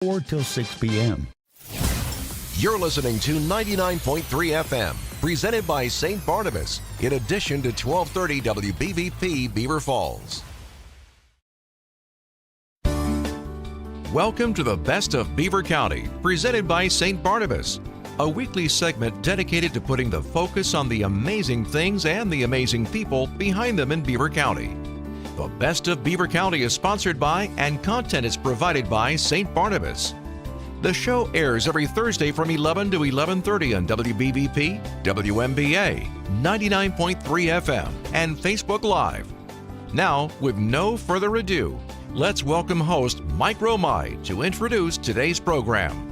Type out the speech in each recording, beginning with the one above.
4 till 6 p.m. You're listening to 99.3 FM, presented by St. Barnabas, in addition to 1230 WBVP Beaver Falls. Welcome to the Best of Beaver County, presented by St. Barnabas, a weekly segment dedicated to putting the focus on the amazing things and the amazing people behind them in Beaver County. The Best of Beaver County is sponsored by and content is provided by St. Barnabas. The show airs every Thursday from 11 to 11:30 on WBVP, WMBA, 99.3 FM, and Facebook Live. Now, with no further ado, let's welcome host Mike Romai to introduce today's program.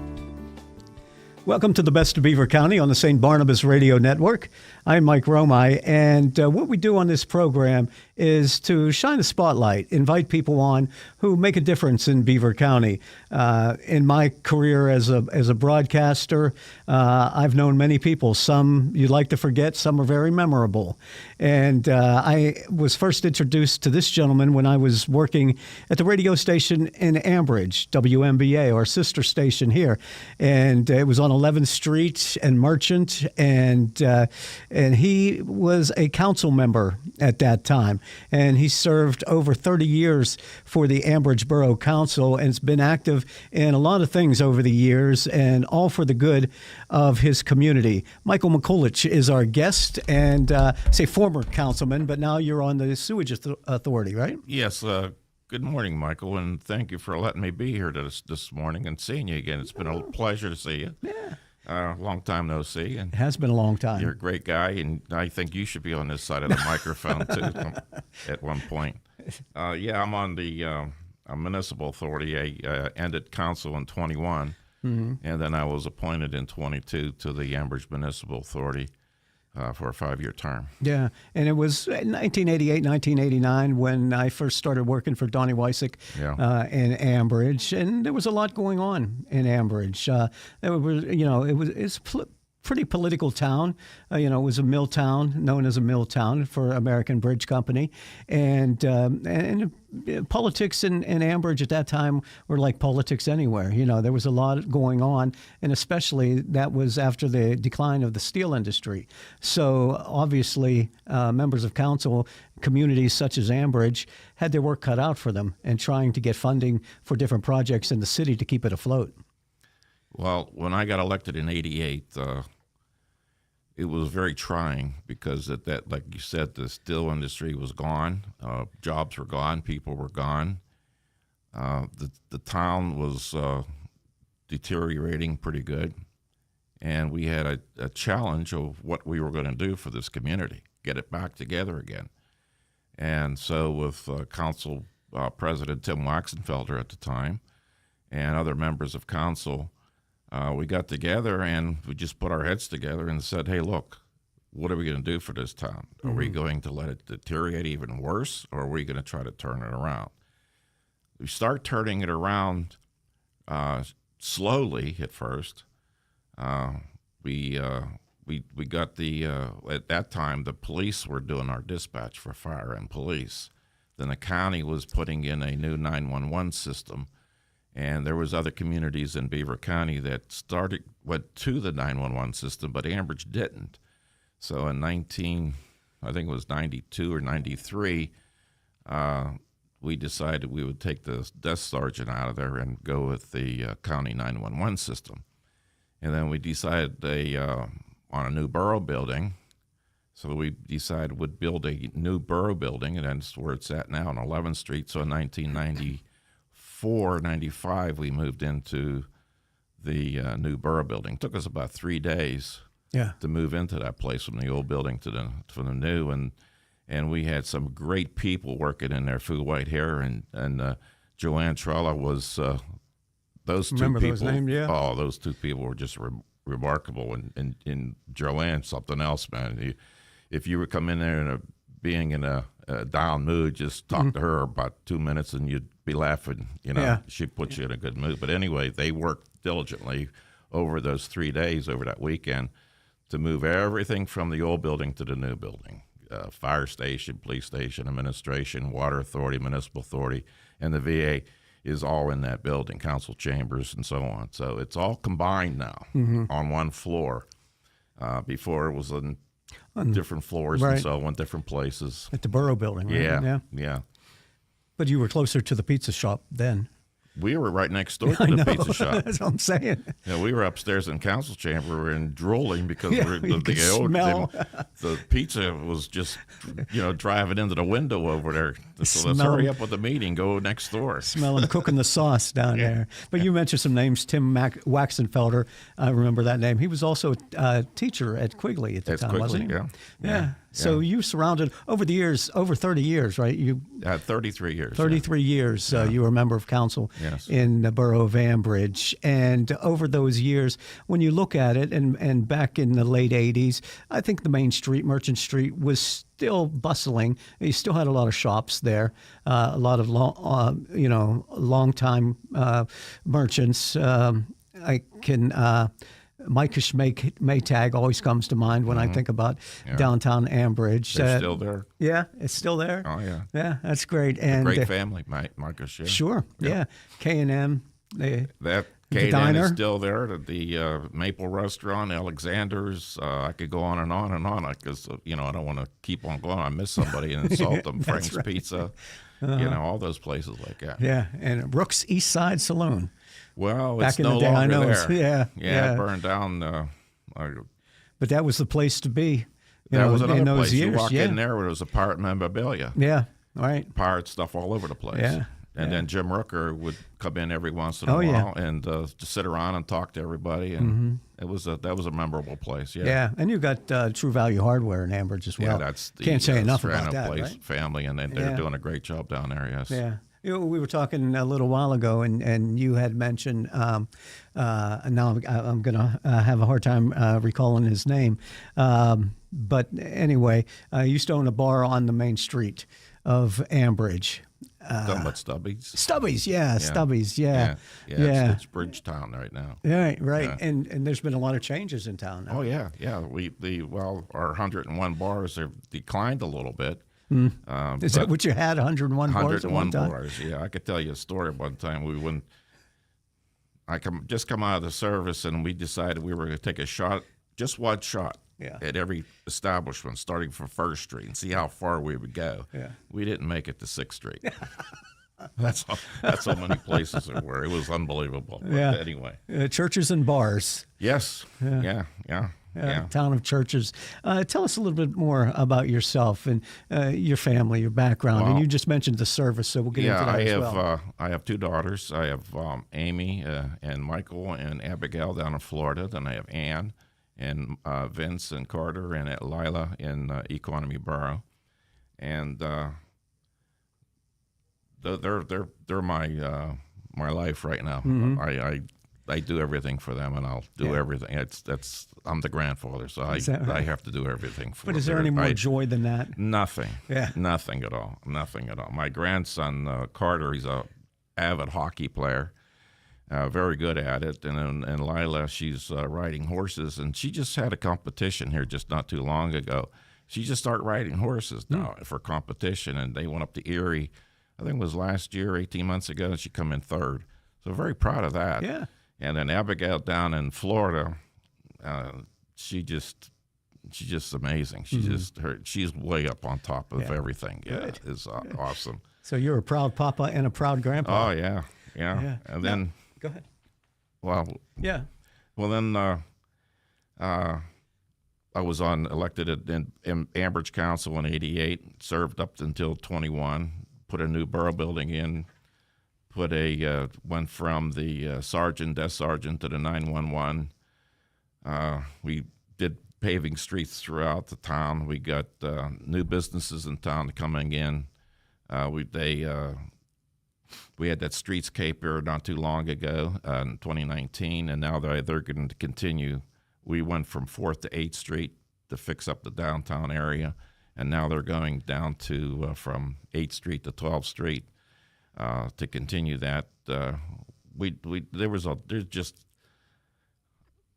Welcome to the Best of Beaver County on the St. Barnabas Radio Network. I'm Mike Romai, and what we do on this program is to shine a spotlight, invite people on who make a difference in Beaver County. In my career as a broadcaster, I've known many people. Some you'd like to forget, some are very memorable. And I was first introduced to this gentleman when I was working at the radio station in Ambridge, WMBA, our sister station here. And it was on 11th Street and Merchant, and he was a council member at that time. And he served over 30 years for the Ambridge Borough Council and has been active in a lot of things over the years, and all for the good of his community. Michael McCullich is our guest, and say former councilman, but now you're on the Sewage Authority, right? Yes. Good morning, Michael, and thank you for letting me be here this morning and seeing you again. It's been a pleasure to see you. Yeah. Long time no see. And it has been a long time. You're a great guy, and I think you should be on this side of the microphone, too, at one point. I'm on the municipal authority. I ended council in 21, and then I was appointed in 22 to the Ambridge Municipal Authority for a 5-year term. Yeah, and it was 1988, 1989 when I first started working for Donnie Wysick in Ambridge, and there was a lot going on in Ambridge. It's pretty political town. It was a mill town, known as a mill town for American Bridge Company, and politics in Ambridge at that time were like politics anywhere. There was a lot going on, and especially that was after the decline of the steel industry. So obviously, members of council, communities such as Ambridge, had their work cut out for them in trying to get funding for different projects in the city to keep it afloat. Well, when I got elected in 88, it was very trying because that, like you said, the steel industry was gone, jobs were gone, people were gone. The town was deteriorating pretty good, and we had a challenge of what we were going to do for this community, get it back together again. And so with Council President Tim Waxenfelder at the time and other members of council, we got together and we just put our heads together and said, hey, look, what are we going to do for this town? Are we going to let it deteriorate even worse, or are we going to try to turn it around? We start turning it around slowly at first. We got at that time, the police were doing our dispatch for fire and police. Then the county was putting in a new 911 system. And there was other communities in Beaver County that went to the 911 system, but Ambridge didn't. So in I think it was 92 or 93, we decided we would take the desk sergeant out of there and go with the county 911 system. And then we decided on a new borough building. So we decided we'd build a new borough building, and that's where it's at now on 11th Street. So in 1994, 95, we moved into the new borough building. It took us about 3 days to move into that place from the old building to the new, and we had some great people working in there. Fu White Hair and Joanne Trella was those two Remember people. Those names, yeah. Oh, those two people were just remarkable, and Joanne something else, man. If you would come in there being in a down mood, just talk to her about 2 minutes and you'd be laughing. She'd put you in a good mood. But anyway, they worked diligently over those 3 days over that weekend to move everything from the old building to the new building. Fire station, police station, administration, water authority, municipal authority, and the VA. is all in that building, council chambers and so on. So it's all combined now on one floor. Before it was on different floors and so on, different places. At the Borough Building, right? Yeah. But you were closer to the pizza shop then. We were right next door to the pizza shop. That's what I'm saying. Yeah, we were upstairs in council chamber and drooling because the pizza was just, driving into the window over there. So let's hurry up with the meeting, go next door. Smell them cooking the sauce down there. But you mentioned some names. Tim Waxenfelder, I remember that name. He was also a teacher at Quigley at the time, wasn't he? Yeah. So you surrounded, over the years, over 30 years, right? You 33 years. 33 years you were a member of council in the borough of Ambridge. And over those years, when you look at it, and back in the late 80s, I think the main street, Merchant Street, was still bustling. You still had a lot of shops there, a lot of long-time merchants. I can... Mike's Maytag always comes to mind when I think about downtown Ambridge. They're still there. Yeah, it's still there. Oh, yeah. Yeah, that's great. And great family, Mike's. Yeah. Sure, yeah. K&M. That K&M is still there. The Maple Restaurant, Alexander's. I could go on and on and on because, I don't want to keep on going. I miss somebody and insult them. Frank's right. Pizza, all those places like that. Yeah, and Rook's East Side Saloon. Well, back it's in no the day, longer I know there. Yeah, it burned down. But that was the place to be. That was another in those place. Years. You walk in there, it was a pirate memorabilia. Yeah, right. Pirate stuff all over the place. Yeah. And then Jim Rooker would come in every once in a while and just sit around and talk to everybody, and that was a memorable place. Yeah, and you got True Value Hardware in Ambridge as well. Yeah, that's the can't say enough about that. Place, right? Family, and they're doing a great job down there. Yes. Yeah. We were talking a little while ago, and you had mentioned. Now I'm going to have a hard time recalling his name, but anyway, I used to own a bar on the main street of Ambridge. Talking about Stubby's? Stubby's, Stubby's, It's Bridgetown right now. Right. Yeah. And there's been a lot of changes in town now. Oh, yeah. Our 101 bars have declined a little bit. Is that what you had, 101 bars at one time? 101 bars, yeah. I could tell you a story. One time I just come out of the service, and we decided we were going to take a shot, just one shot. At every establishment, starting from 1st Street, and see how far we would go. Yeah. We didn't make it to 6th Street. That's how many places there were. It was unbelievable. But anyway. Churches and bars. Yes. Yeah. Town of churches. Tell us a little bit more about yourself and your family, your background. Well, and you just mentioned the service, so we'll get into that as well. I have 2 daughters. I have Amy and Michael and Abigail down in Florida. Then I have Ann and Vince and Carter and Lila in Economy Borough, and they're my life right now. I do everything for them, and I'll do everything. I'm the grandfather, so I have to do everything for them. But is there any more joy than that? Nothing. Yeah. Nothing at all. Nothing at all. My grandson Carter, he's a avid hockey player. Very good at it, and Lila, she's riding horses, and she just had a competition here just not too long ago. She just started riding horses now for competition, and they went up to Erie, I think it was last year, 18 months ago, and she come in 3rd. So very proud of that. Yeah. And then Abigail down in Florida, she's just amazing. She's way up on top of everything. Yeah, it's awesome. So you're a proud papa and a proud grandpa. Oh yeah. And then. Go ahead. Well, yeah. Well, then I was elected in Ambridge Council in '88. Served up until 21. Put a new borough building in. Went from the desk sergeant to the 911. We did paving streets throughout the town. We got new businesses in town coming in. We had that streetscape here not too long ago in 2019, and now they're going to continue. We went from 4th to 8th Street to fix up the downtown area, and now they're going down to from 8th Street to 12th Street to continue that. There's just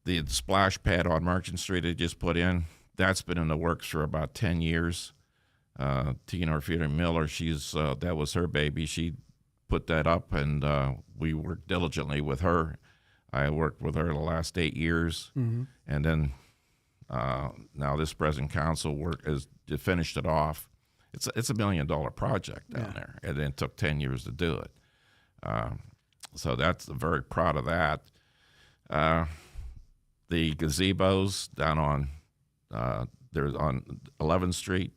the splash pad on Merchant Street they just put in. That's been in the works for about 10 years. Tina Orfita Miller, that was her baby. She put that up, and we worked diligently with her. I worked with her the last 8 years, and then now this present council finished it off. It's a $1 million project down there, and it took 10 years to do it. So that's very proud of that. The gazebos down on there's on 11th Street.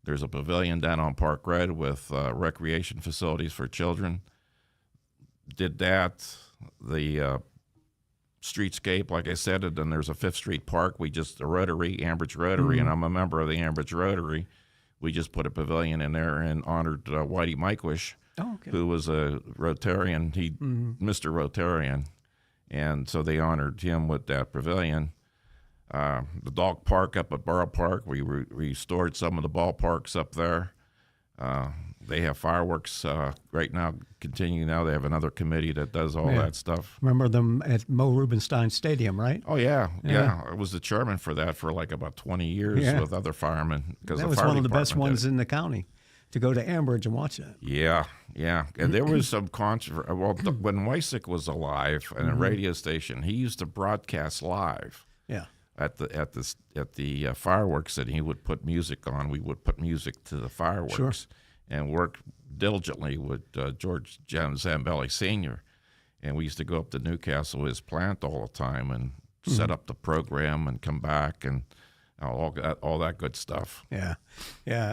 There's a pavilion down on Park Red with recreation facilities for children. Did that. The streetscape, like I said, and then there's a 5th Street Park. We just, the Rotary, Ambridge Rotary, and I'm a member of the Ambridge Rotary. We just put a pavilion in there and honored Whitey Mikewish, who was a Rotarian, Mr. Rotarian. And so they honored him with that pavilion. The dog park up at Borough Park, we restored some of the ballparks up there. They have fireworks right now, continuing now. They have another committee that does all that stuff. Remember them at Mo Rubenstein Stadium, right? Oh, yeah. I was the chairman for that for like about 20 years with other firemen. That was one of the best ones in the county, to go to Ambridge and watch that. Yeah. And there was some controversy. Well, when Wysick was alive and a radio station, he used to broadcast live. Yeah. At the fireworks, and he would put music on. We would put music to the fireworks, and work diligently with George Zambelli Sr. And we used to go up to Newcastle, his plant, all the time, and set up the program and come back and all that good stuff. Yeah.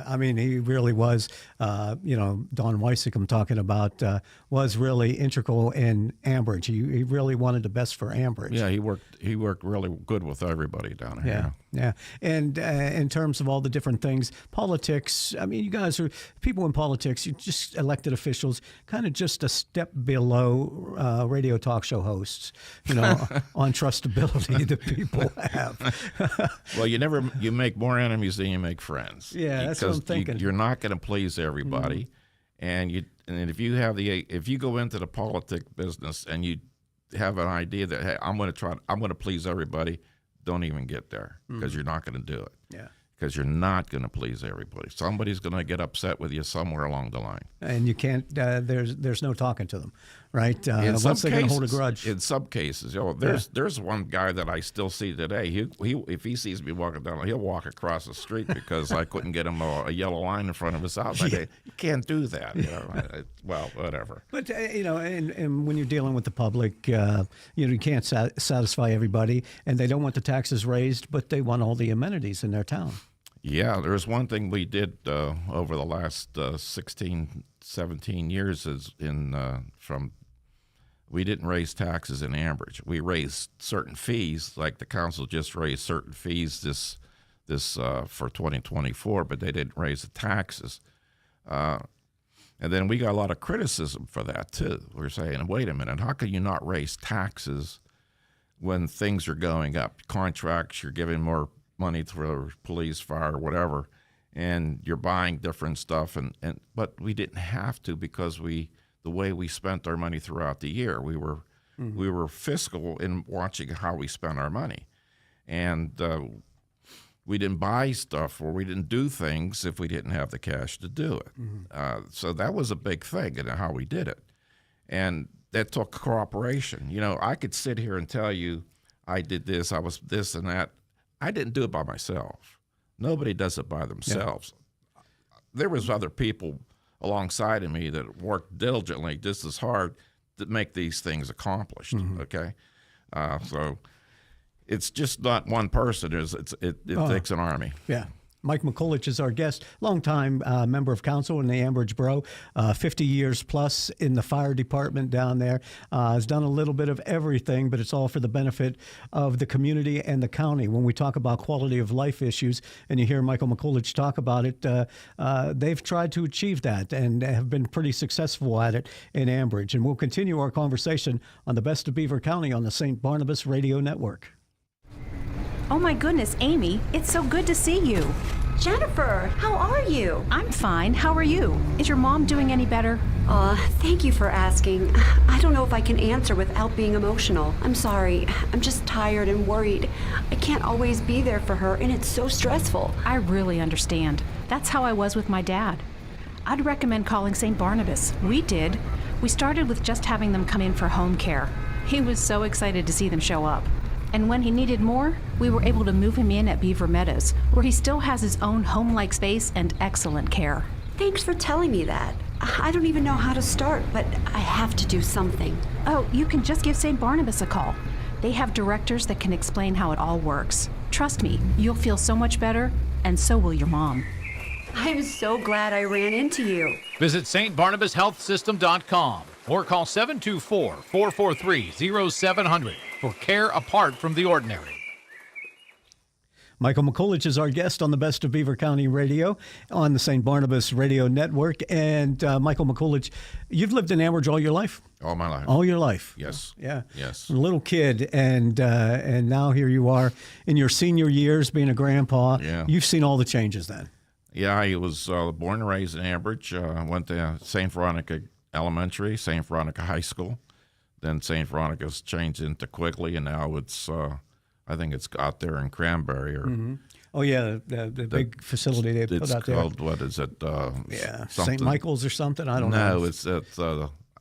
I mean, he really was, Don Wysick I'm talking about, was really integral in Ambridge. He really wanted the best for Ambridge. Yeah, he worked really good with everybody down here. Yeah. And in terms of all the different things, politics, I mean, you guys are people in politics, you're just elected officials, kind of just a step below radio talk show hosts, on trustability that people have. Well, you make more enemies than you make friends. Yeah, that's what I'm thinking. You're not going to please everybody, and if you go into the politic business and you have an idea that, hey, I'm going to please everybody, don't even get there, because you're not going to do it. Yeah. Because you're not going to please everybody. Somebody's going to get upset with you somewhere along the line. And you can't, there's no talking to them, right? Once they're going to hold a grudge. In some cases. There's one guy that I still see today. He if he sees me walking down, he'll walk across the street because I couldn't get him a yellow line in front of his house. You can't do that. Well, whatever. But, and when you're dealing with the public, you can't satisfy everybody. And they don't want the taxes raised, but they want all the amenities in their town. Yeah, there's one thing we did over the last 16, 17 years we didn't raise taxes in Ambridge. We raised certain fees, like the council just raised certain fees this for 2024, but they didn't raise the taxes. And then we got a lot of criticism for that too. We're saying, wait a minute, how can you not raise taxes when things are going up? Contracts, you're giving more money for police, fire, whatever, and you're buying different stuff, but we didn't have to, because the way we spent our money throughout the year, we were fiscal in watching how we spent our money, and we didn't buy stuff or we didn't do things if we didn't have the cash to do it. So that was a big thing in how we did it, and that took cooperation. I could sit here and tell you I did this, I was this and that. I didn't do it by myself. Nobody does it by themselves. Yeah. There was other people alongside of me that worked diligently just as hard to make these things accomplished, okay? So it's just not one person. It takes an army. Yeah. Mike McCulloch is our guest, longtime member of council in the Ambridge Borough, 50 years plus in the fire department down there. Has done a little bit of everything, but it's all for the benefit of the community and the county. When we talk about quality of life issues, and you hear Michael McCulloch talk about it, they've tried to achieve that and have been pretty successful at it in Ambridge. And we'll continue our conversation on the Best of Beaver County on the St. Barnabas Radio Network. Oh my goodness, Amy, it's so good to see you. Jennifer, how are you? I'm fine. How are you? Is your mom doing any better? Thank you for asking. I don't know if I can answer without being emotional. I'm sorry. I'm just tired and worried. I can't always be there for her, and it's so stressful. I really understand. That's how I was with my dad. I'd recommend calling St. Barnabas. We did. We started with just having them come in for home care. He was so excited to see them show up. And when he needed more, we were able to move him in at Beaver Meadows, where he still has his own home-like space and excellent care. Thanks for telling me that. I don't even know how to start, but I have to do something. Oh, you can just give St. Barnabas a call. They have directors that can explain how it all works. Trust me, you'll feel so much better, and so will your mom. I'm so glad I ran into you. Visit stbarnabashealthsystem.com or call 724-443-0700 for care apart from the ordinary. Michael McCulloch is our guest on the Best of Beaver County Radio on the St. Barnabas Radio Network. And Michael McCulloch, you've lived in Ambridge all your life? All my life. All your life? Yes. Yeah. Yes. A little kid, and now here you are in your senior years being a grandpa. Yeah. You've seen all the changes then. Yeah, I was born and raised in Ambridge. Went to St. Veronica Elementary, St. Veronica High School. Then St. Veronica's changed into Quigley, and now it's, I think it's out there in Cranberry. Or Oh, yeah, the big facility they put it's out there. called, what is it? Yeah, St. something- Michael's or something? I don't know. No, it's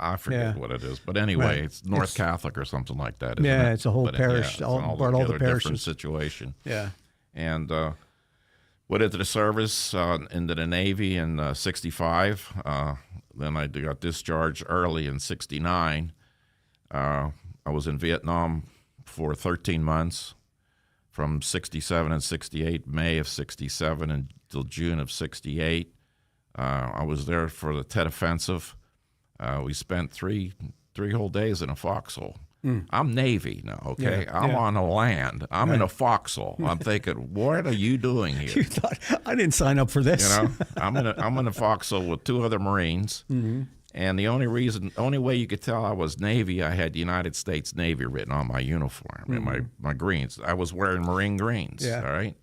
I forget Yeah. what it is. But anyway, Right. it's North Catholic or something like that, isn't Yeah, it? it's a whole But, parish, it's all- an brought all the altogether different parishes. situation. Yeah. And went into the service, into the Navy in 65. Then I got discharged early in 69. I was in Vietnam for 13 months, from 67 and 68, May of 67 until June of 68. I was there for the Tet Offensive. We spent three whole days in a foxhole. I'm Navy now, okay? Yeah, I'm yeah. on the land. I'm in a foxhole. I'm thinking, what are you doing here? You thought, I didn't sign up for this. You know, I'm in a foxhole with two other Marines, and the only way you could tell I was Navy, I had United States Navy written on my uniform and my greens. I was wearing Marine greens. Yeah. All right,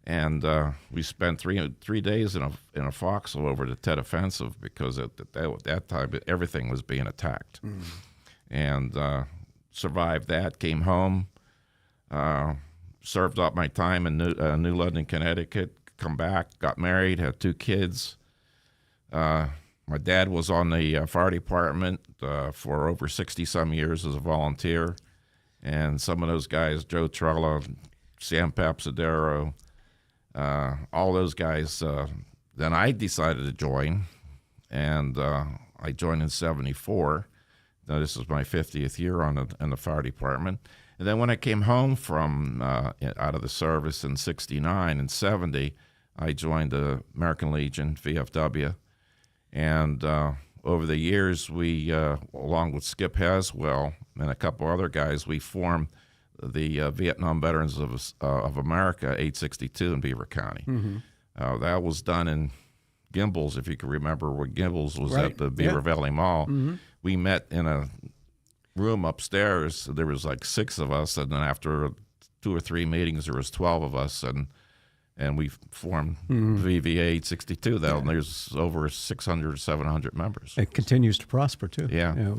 and we spent three days in a foxhole over the Tet Offensive because at that time everything was being attacked, and survived that. Came home, served up my time in New London, Connecticut. Come back, got married, had 2 kids. My dad was on the fire department for over 60-some years as a volunteer. And some of those guys, Joe Trella, Sam Papsadero, all those guys, then I decided to join. And I joined in 74. Now, this is my 50th year in the fire department. And then when I came home from out of the service in 69 and 70, I joined the American Legion, VFW. And over the years, we, along with Skip Haswell and a couple other guys, we formed the Vietnam Veterans of America, 862 in Beaver County. That was done in Gimbels, if you can remember where Gimbels was, Right. at the Beaver Yeah. Valley Mall. We met in a room upstairs. There was like 6 of us, and then after 2 or 3 meetings, there was 12 of us, and we formed VVA 862. And there's over 600, 700 members. It continues to prosper, too. Yeah. You know,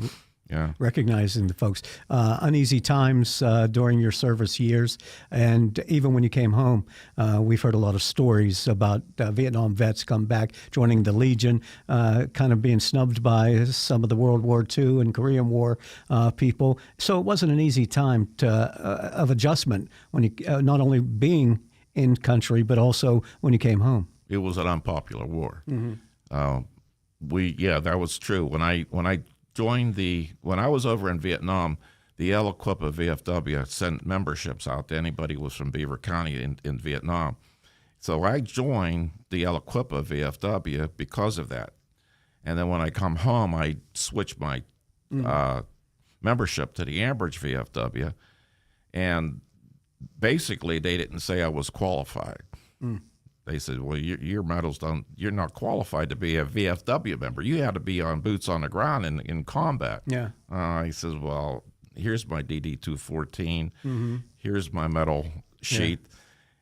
Yeah. recognizing the folks. Uneasy times during your service years, and even when you came home, we've heard a lot of stories about Vietnam vets come back, joining the Legion, kind of being snubbed by some of the World War II and Korean War people. So it wasn't an easy time of adjustment when you not only being in country, but also when you came home. It was an unpopular war. That was true. When I joined when I was over in Vietnam, the El Equipa VFW sent memberships out to anybody who was from Beaver County in Vietnam. So I joined the El Equipa VFW because of that. And then when I come home, I switched my membership to the Ambridge VFW, and basically they didn't say I was qualified. They said, well, your medals you're not qualified to be a VFW member. You had to be on boots on the ground in combat. Yeah. He says, well, here's my DD-214. Here's my medal sheet.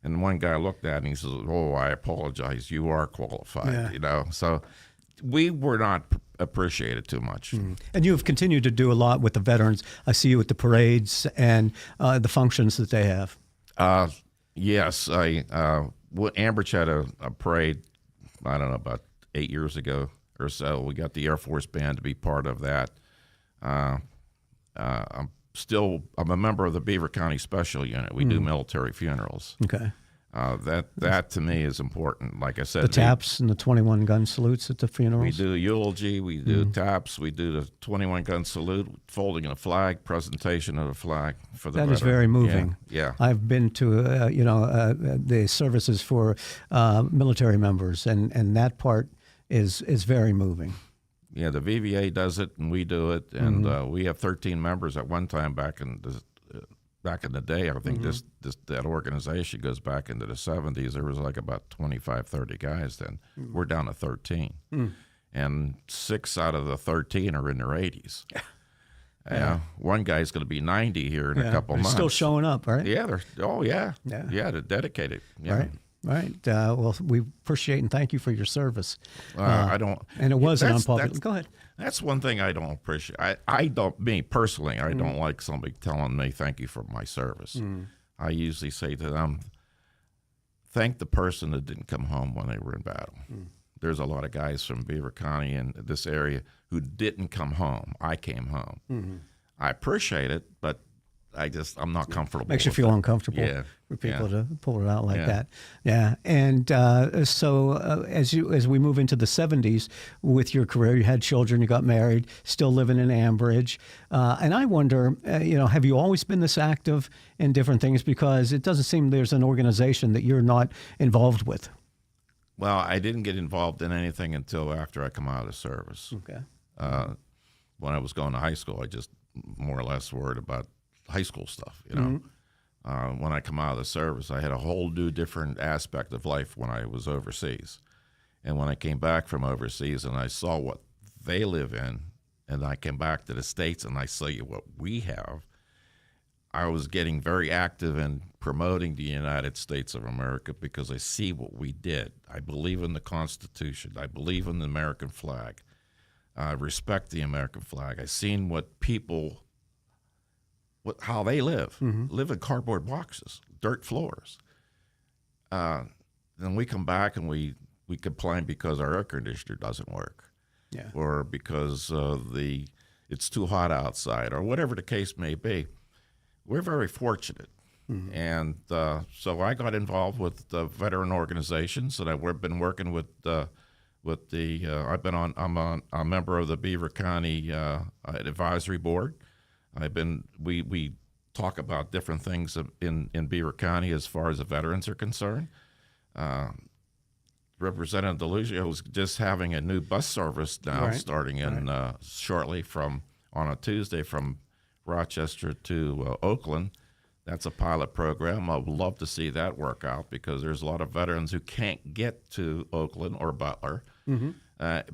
And one guy looked at it and he says, oh, I apologize. You are qualified, So we were not appreciated too much. And you have continued to do a lot with the veterans. I see you at the parades and the functions that they have. Yes, Ambridge had a parade, I don't know, about 8 years ago, or so. We got the Air Force Band to be part of that. I'm a member of the Beaver County Special Unit. We do military funerals. Okay. That to me is important. Like I said, The taps and the 21 gun salutes at the funerals. we do eulogy, we do taps, we do the 21 gun salute, folding of the flag, presentation of the flag for the That veteran. is very moving. Yeah. I've been to the services for military members, and that part is very moving. Yeah, the VVA does it, and we do it, and we have 13 members at one time back in the day. I think that organization goes back into the 70s. There was like about 25, 30 guys then. We're down to 13, and 6 out of the 13 are in their 80s. Yeah, one guy's going to be 90 here in a couple months. Still showing up, right? Yeah, they're dedicated. Yeah. Right. Well, we appreciate and thank you for your service. I don't. And it was an that's- unpopular. Go ahead. That's one thing I don't appreciate. I don't, me personally, I don't like somebody telling me thank you for my service. I usually say to them, thank the person that didn't come home when they were in battle. There's a lot of guys from Beaver County and this area who didn't come home. I came home. I appreciate it, but I'm not comfortable. Makes you with feel it. uncomfortable Yeah. for people Yeah. to pull it out like Yeah. that. Yeah. And so as we move into the 70s with your career, you had children, you got married, still living in Ambridge. And I wonder, have you always been this active in different things? Because it doesn't seem there's an organization that you're not involved with. Well, I didn't get involved in anything until after I come out of the service. Okay. When I was going to high school, I just more or less worried about high school stuff, when I come out of the service, I had a whole new different aspect of life when I was overseas. And when I came back from overseas and I saw what they live in, and I came back to the States and I saw what we have, I was getting very active in promoting the United States of America because I see what we did. I believe in the Constitution. I believe in the American flag. I respect the American flag. I've seen what people... how they live in cardboard boxes, dirt floors. Then we come back and we complain because our air conditioner doesn't work, or because it's too hot outside, or whatever the case may be. We're very fortunate, and so I got involved with the veteran organizations, and I've been working with I'm a member of the Beaver County Advisory Board. We talk about different things in Beaver County as far as the veterans are concerned. Representative DeLugio is just having a new bus service now, starting in shortly on a Tuesday from Rochester to Oakland. That's a pilot program. I would love to see that work out because there's a lot of veterans who can't get to Oakland or Butler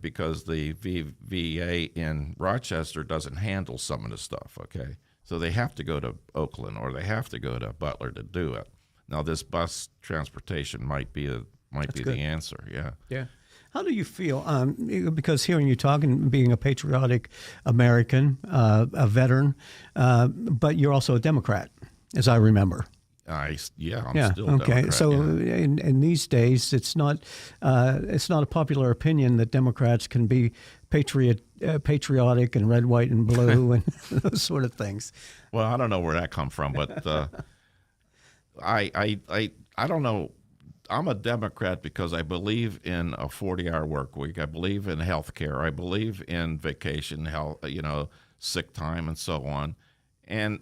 because the VA in Rochester doesn't handle some of the stuff, okay? So they have to go to Oakland or they have to go to Butler to do it. Now, this bus transportation might be the answer, Yeah. How do you feel? Because hearing you talk and being a patriotic American, a veteran, but you're also a Democrat, as I remember. I'm still okay. Democrat, So in these days, it's not a popular opinion that Democrats can be patriotic and red, white, and blue and those sort of things. Well, I don't know where that come from, but I don't know. I'm a Democrat because I believe in a 40-hour work week. I believe in health care. I believe in vacation, health, sick time, and so on. And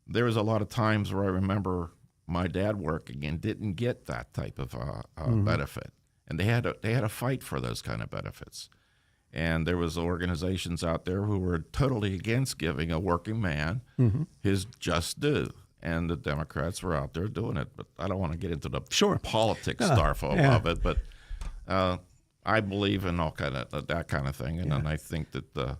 there was a lot of times where I remember my dad working and didn't get that type of benefit, and they had to fight for those kind of benefits. And there was organizations out there who were totally against giving a working man his just due. And the Democrats were out there doing it, but I don't want to get into the politics stuff of it. But I believe in all that kind of thing, and then I think that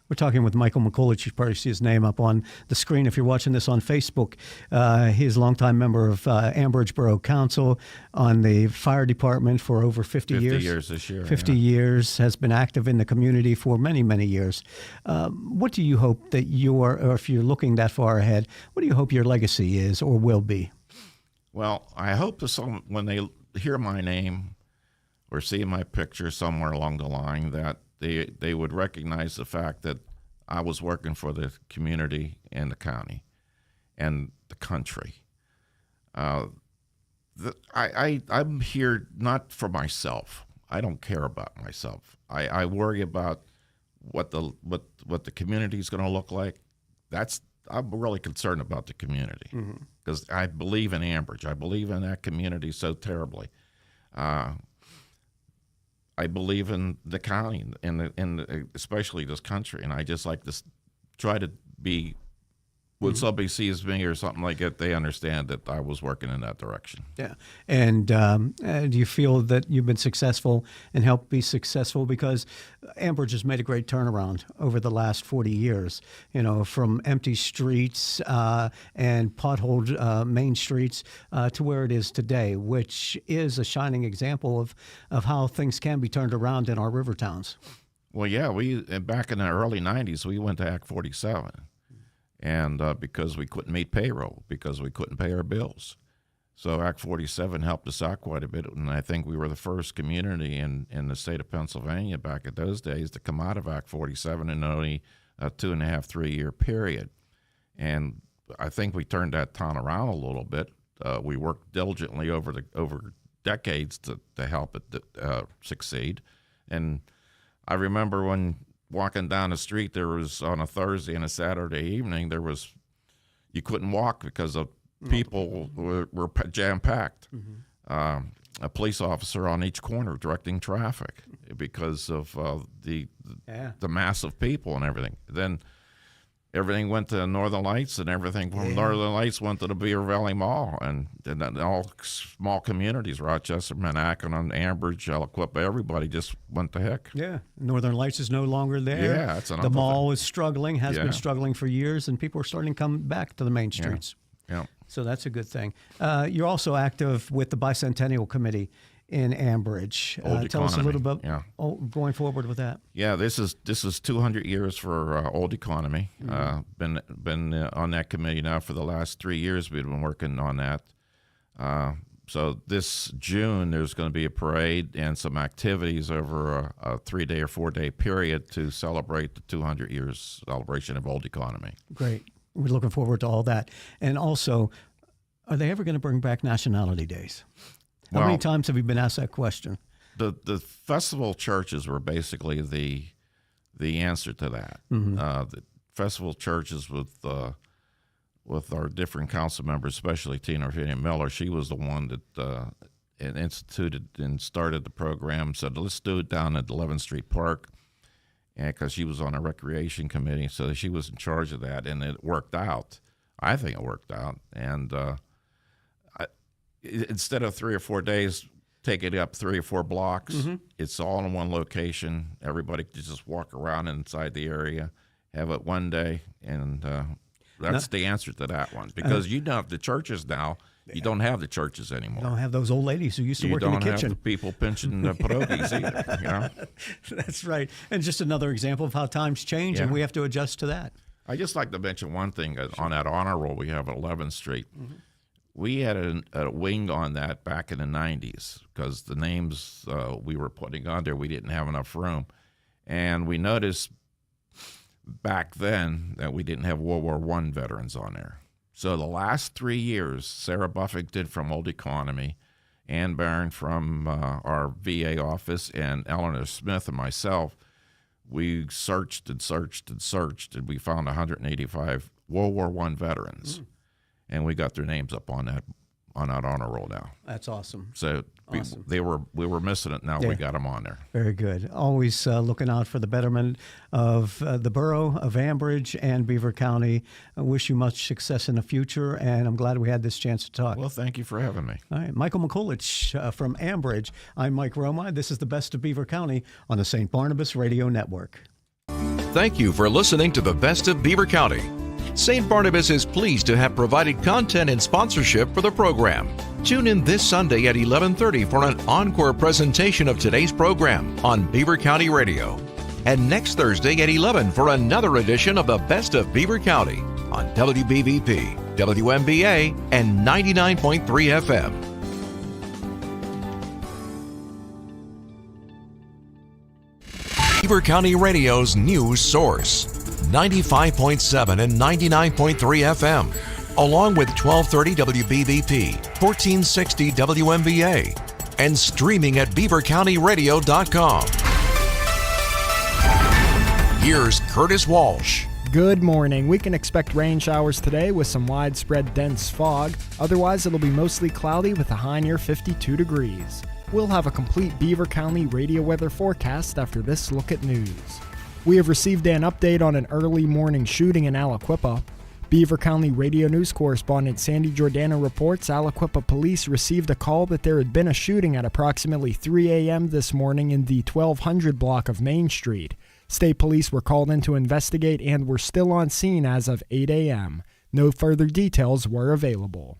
we're talking with Michael McCulloch. You probably see his name up on the screen if you're watching this on Facebook. He's a longtime member of Ambridge Borough Council on the fire department for over 50 years. 50 years this year. 50 years, has been active in the community for many, many years. What do you hope that or if you're looking that far ahead, what do you hope your legacy is or will be? Well, I hope that when they hear my name, or see my picture somewhere along the line, that they would recognize the fact that I was working for the community and the county and the country. I'm here not for myself. I don't care about myself. I worry about what the community is going to look like. I'm really concerned about the community because I believe in Ambridge. I believe in that community so terribly. I believe in the county and especially this country, and I just like to try to be. When somebody sees me or something like that, they understand that I was working in that direction. Yeah. And do you feel that you've been successful and helped be successful? Because Ambridge has made a great turnaround over the last 40 years, from empty streets and potholed main streets to where it is today, which is a shining example of how things can be turned around in our river towns. Well, yeah, back in the early 90s, we went to Act 47. And because we couldn't meet payroll, because we couldn't pay our bills. So Act 47 helped us out quite a bit, and I think we were the first community in the state of Pennsylvania back in those days to come out of Act 47 in only a 2.5, 3-year period. And I think we turned that town around a little bit. We worked diligently over decades to help it succeed. And I remember when walking down the street, there was on a Thursday and a Saturday evening, you couldn't walk because of people were jam-packed. A police officer on each corner directing traffic because of the mass of people and everything. Then everything went to Northern Lights, and everything from Northern Lights went to the Beaver Valley Mall, and all small communities, Rochester, Manakawan, Ambridge, Aliquippa, everybody just went to heck. Yeah, Northern Lights is no longer there. Yeah, that's another The mall thing. is struggling, has been struggling for years, and people are starting to come back to the main streets. Yeah. So that's a good thing. You're also active with the Bicentennial Committee in Ambridge. Tell us a little bit going forward with that. Yeah, this is 200 years for Old Economy. Been on that committee now for the last 3 years. We've been working on that. So this June, there's going to be a parade and some activities over a 3-day or 4-day period to celebrate the 200 years celebration of Old Economy. Great. We're looking forward to all that. And also, are they ever going to bring back Nationality Days? How many times have you been asked that question? The festival churches were basically the answer to that. The festival churches with our different council members, especially Tina Raffini Miller, she was the one that instituted and started the program. Said, let's do it down at 11th Street Park, because she was on a recreation committee, so she was in charge of that, and it worked out. I think it worked out, and instead of 3 or 4 days, take it up 3 or 4 blocks. It's all in one location. Everybody can just walk around inside the area, have it one day, and that's the answer to that one. Because you don't have the churches now. You don't have the churches anymore. You don't have those old ladies who used to work in the kitchen. You don't have the people pinching the pierogies either. That's right. And just another example of how times change, and we have to adjust to that. I just like to mention one thing. On that honor roll we have at 11th Street. We had a wing on that back in the 90s because the names we were putting on there, we didn't have enough room. And we noticed back then that we didn't have World War I veterans on there. So the last 3 years, Sarah Buffington from Old Economy, Ann Barron from our VA office, and Eleanor Smith and myself, we searched and searched and searched, and we found 185 World War I veterans. And we got their names up on that honor roll now. That's awesome. So we were missing it. Now we got them on there. Very good. Always looking out for the betterment of the borough of Ambridge and Beaver County. I wish you much success in the future, and I'm glad we had this chance to talk. Well, thank you for having me. All right, Michael McCullich from Ambridge. I'm Mike Romine. This is the Best of Beaver County on the St. Barnabas Radio Network. Thank you for listening to the Best of Beaver County. St. Barnabas is pleased to have provided content and sponsorship for the program. Tune in this Sunday at 11:30 for an encore presentation of today's program on Beaver County Radio. And next Thursday at 11 for another edition of the Best of Beaver County on WBVP, WMBA, and 99.3 FM. Beaver County Radio's news source. 95.7 and 99.3 FM, along with 1230 WBVP, 1460 WMVA, and streaming at beavercountyradio.com. Here's Curtis Walsh. Good morning. We can expect rain showers today with some widespread dense fog. Otherwise, it'll be mostly cloudy with a high near 52 degrees. We'll have a complete Beaver County radio weather forecast after this look at news. We have received an update on an early morning shooting in Aliquippa. Beaver County radio news correspondent Sandy Giordano reports Aliquippa police received a call that there had been a shooting at approximately 3 a.m. this morning in the 1200 block of Main Street. State police were called in to investigate and were still on scene as of 8 a.m. No further details were available.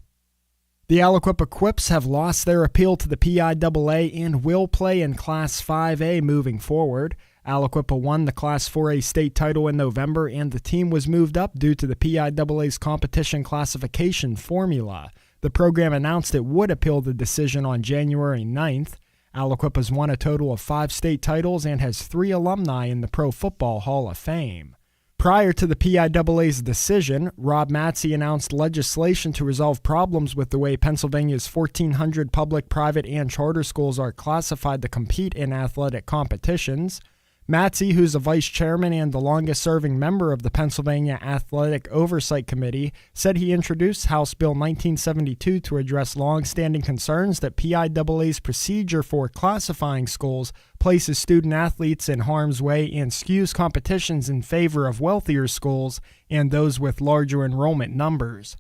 The Aliquippa Quips have lost their appeal to the PIAA and will play in Class 5A moving forward. Aliquippa won the Class 4A state title in November, and the team was moved up due to the PIAA's competition classification formula. The program announced it would appeal the decision on January 9th. Aliquippa's won a total of 5 state titles and has 3 alumni in the Pro Football Hall of Fame. Prior to the PIAA's decision, Rob Matzey announced legislation to resolve problems with the way Pennsylvania's 1,400 public, private, and charter schools are classified to compete in athletic competitions. Matzey, who's a vice chairman and the longest-serving member of the Pennsylvania Athletic Oversight Committee, said he introduced House Bill 1972 to address long-standing concerns that PIAA's procedure for classifying schools places student-athletes in harm's way and skews competitions in favor of wealthier schools and those with larger enrollment numbers.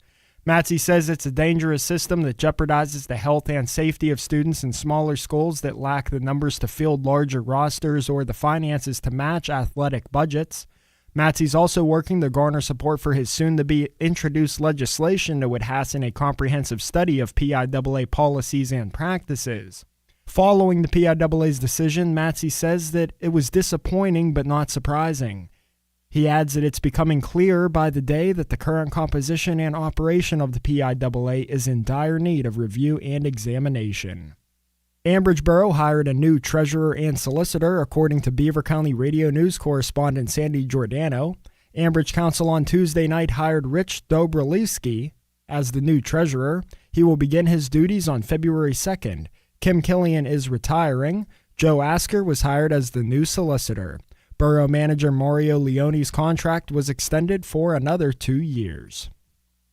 Matzey says it's a dangerous system that jeopardizes the health and safety of students in smaller schools that lack the numbers to field larger rosters or the finances to match athletic budgets. Matzey's also working to garner support for his soon-to-be-introduced legislation that would hasten a comprehensive study of PIAA policies and practices. Following the PIAA's decision, Matzey says that it was disappointing but not surprising. He adds that it's becoming clearer by the day that the current composition and operation of the PIAA is in dire need of review and examination. Ambridge Borough hired a new treasurer and solicitor, according to Beaver County radio news correspondent Sandy Giordano. Ambridge Council on Tuesday night hired Rich Dobralewski as the new treasurer. He will begin his duties on February 2nd. Kim Killian is retiring. Joe Asker was hired as the new solicitor. Borough manager Mario Leone's contract was extended for another 2 years.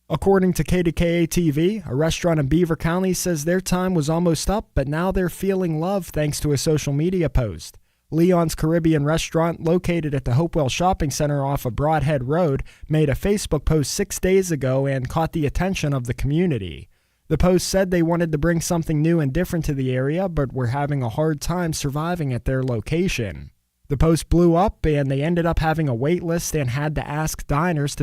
According to KDKA-TV, a restaurant in Beaver County says their time was almost up, but now they're feeling love thanks to a social media post. Leon's Caribbean Restaurant, located at the Hopewell Shopping Center off of Broadhead Road, made a Facebook post 6 days ago and caught the attention of the community. The post said they wanted to bring something new and different to the area, but were having a hard time surviving at their location. The post blew up, and they ended up having a wait list and had to ask diners to